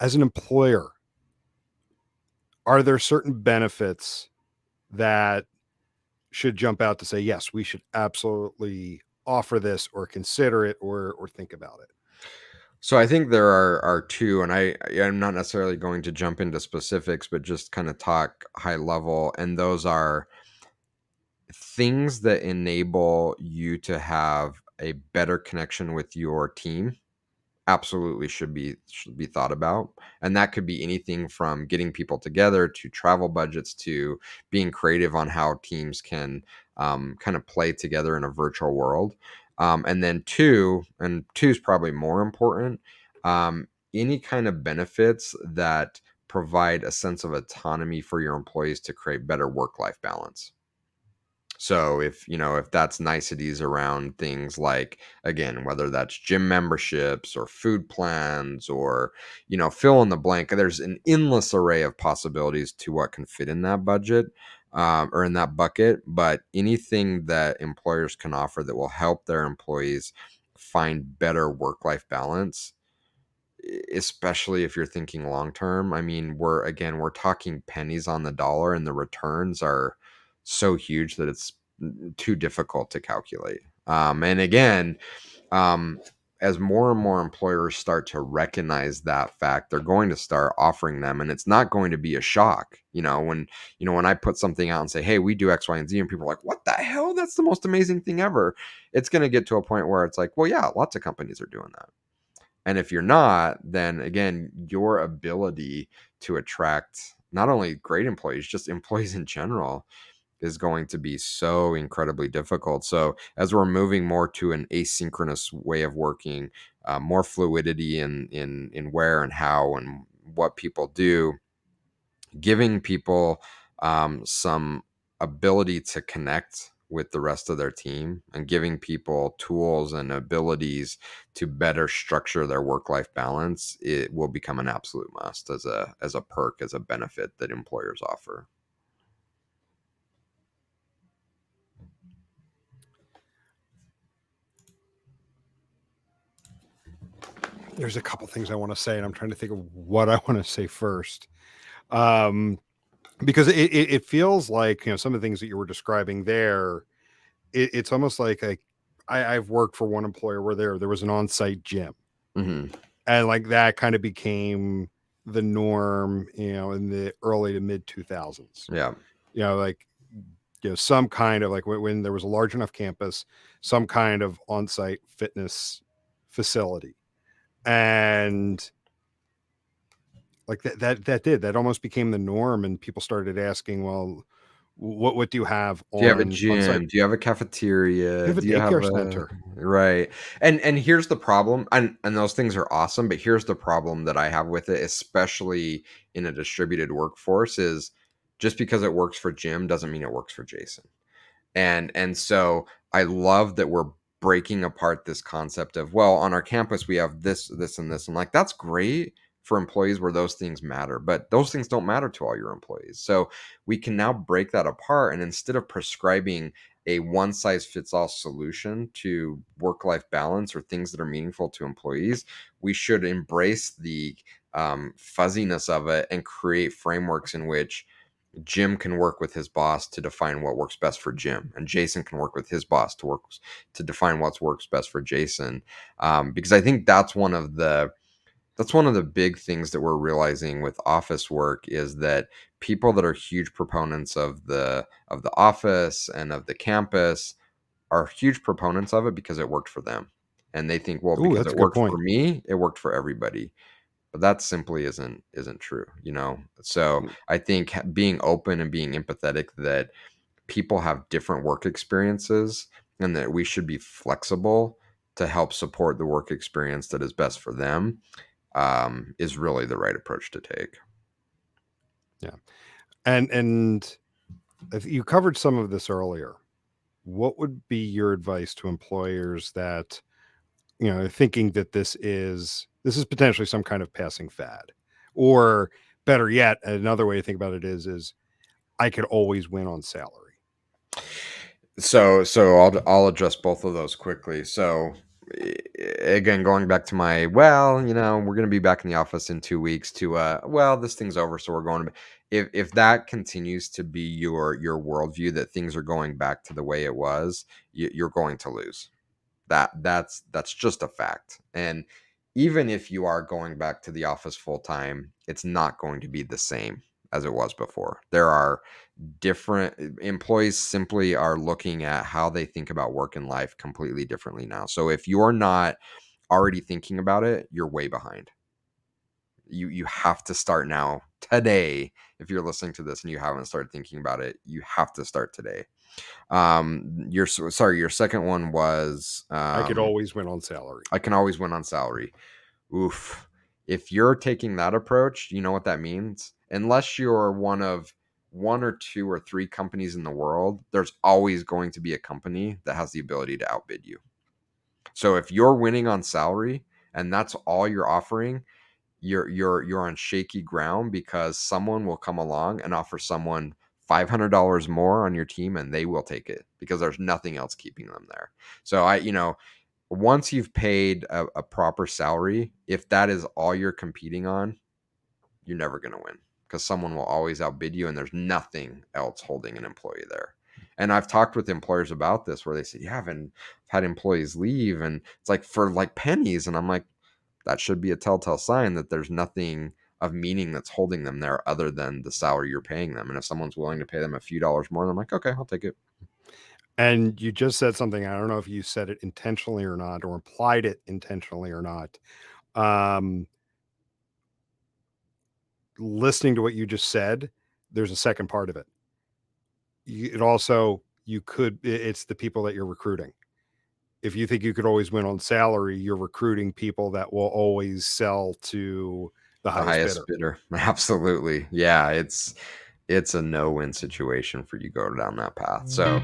as an employer, are there certain benefits that should jump out to say, yes, we should absolutely offer this or consider it or think about it? So I think there are two, and I'm not necessarily going to jump into specifics, but just kind of talk high level. And those are things that enable you to have a better connection with your team. Absolutely should be thought about, and that could be anything from getting people together to travel budgets to being creative on how teams can kind of play together in a virtual world. And then two is probably more important. Any kind of benefits that provide a sense of autonomy for your employees to create better work-life balance. So if that's niceties around things like, again, whether that's gym memberships or food plans or, fill in the blank, there's an endless array of possibilities to what can fit in that budget, or in that bucket. But anything that employers can offer that will help their employees find better work-life balance, especially if you're thinking long term. I mean, we're talking pennies on the dollar, and the returns are so huge that it's too difficult to calculate. And again, um, as more and more employers start to recognize that fact, they're going to start offering them, and it's not going to be a shock. When I put something out and say, "Hey, we do X, Y, and Z," and people are like, "What the hell? That's the most amazing thing ever!" It's going to get to a point where it's like, "Well, yeah, lots of companies are doing that." And if you're not, then again, your ability to attract not only great employees, just employees in general, is going to be so incredibly difficult. So as we're moving more to an asynchronous way of working, more fluidity in where and how and what people do, giving people some ability to connect with the rest of their team and giving people tools and abilities to better structure their work-life balance, it will become an absolute must as a perk, as a benefit that employers offer. There's a couple things I want to say, and I'm trying to think of what I want to say first. Um, because it feels like, some of the things that you were describing there, it's almost like I've worked for one employer where there was an on-site gym, Hmm. and like that kind of became the norm, in the early to mid 2000s. Yeah. Like, some kind of like when there was a large enough campus, some kind of on-site fitness facility. And like that almost became the norm, and people started asking, well, what do you have Do you have a on site? gym? Do you have a You cafeteria? have a Do you have daycare a center. right? And here's the problem, and those things are awesome, but here's the problem that I have with it, especially in a distributed workforce, is just because it works for Jim doesn't mean it works for Jason. And so I love that we're breaking apart this concept of, well, on our campus we have this, this, and this. I'm like, that's great for employees where those things matter, but those things don't matter to all your employees. So we can now break that apart, and instead of prescribing a one size fits all solution to work life balance or things that are meaningful to employees, we should embrace the fuzziness of it and create frameworks in which Jim can work with his boss to define what works best for Jim, and Jason can work with his boss to define what works best for Jason. Because I think that's one of the big things that we're realizing with office work, is that people that are huge proponents of the office and of the campus are huge proponents of it because it worked for them, and they think, well, Ooh, because that's it a good worked for point. me, it worked for everybody. But that simply isn't true. So I think being open and being empathetic that people have different work experiences, and that we should be flexible to help support the work experience that is best for them, is really the right approach to take. Yeah. And you covered some of this earlier. What would be your advice to employers that, thinking that this is potentially some kind of passing fad? Or better yet, another way to think about it is I could always win on salary. So I'll address both of those quickly. So again, going back to my, well, we're going to be back in the office in 2 weeks, to well, this thing's over, so we're going to if that continues to be your worldview, that things are going back to the way it was, you're going to lose. That's just a fact. And even if you are going back to the office full time, it's not going to be the same as it was before. There are different employees, simply are looking at how they think about work and life completely differently now. So if you're not already thinking about it, you're way behind. You have to start now, today. If you're listening to this and you haven't started thinking about it, you have to start today. Your second one was, I could always win on salary. I can always win on salary. Oof. If you're taking that approach, you know what that means? Unless you're one or two or three companies in the world, there's always going to be a company that has the ability to outbid you. So if you're winning on salary and that's all you're offering, you're on shaky ground, because someone will come along and offer someone $500 more on your team, and they will take it because there's nothing else keeping them there. So once you've paid a proper salary, if that is all you're competing on, you're never going to win, because someone will always outbid you, and there's nothing else holding an employee there. And I've talked with employers about this, where they say, yeah, I've had employees leave, and it's like for like pennies. And I'm like, that should be a telltale sign that there's nothing of meaning that's holding them there other than the salary you're paying them. And if someone's willing to pay them a few dollars more, I'm like, okay, I'll take it. And you just said something, I don't know if you said it intentionally or not, or implied it intentionally or not. Um, Listening to what you just said, there's a second part of it. It also, it's the people that you're recruiting. If you think you could always win on salary, you're recruiting people that will always sell to the The highest highest bidder. bidder. Absolutely. Yeah. It's a no-win situation for you to go down that path. So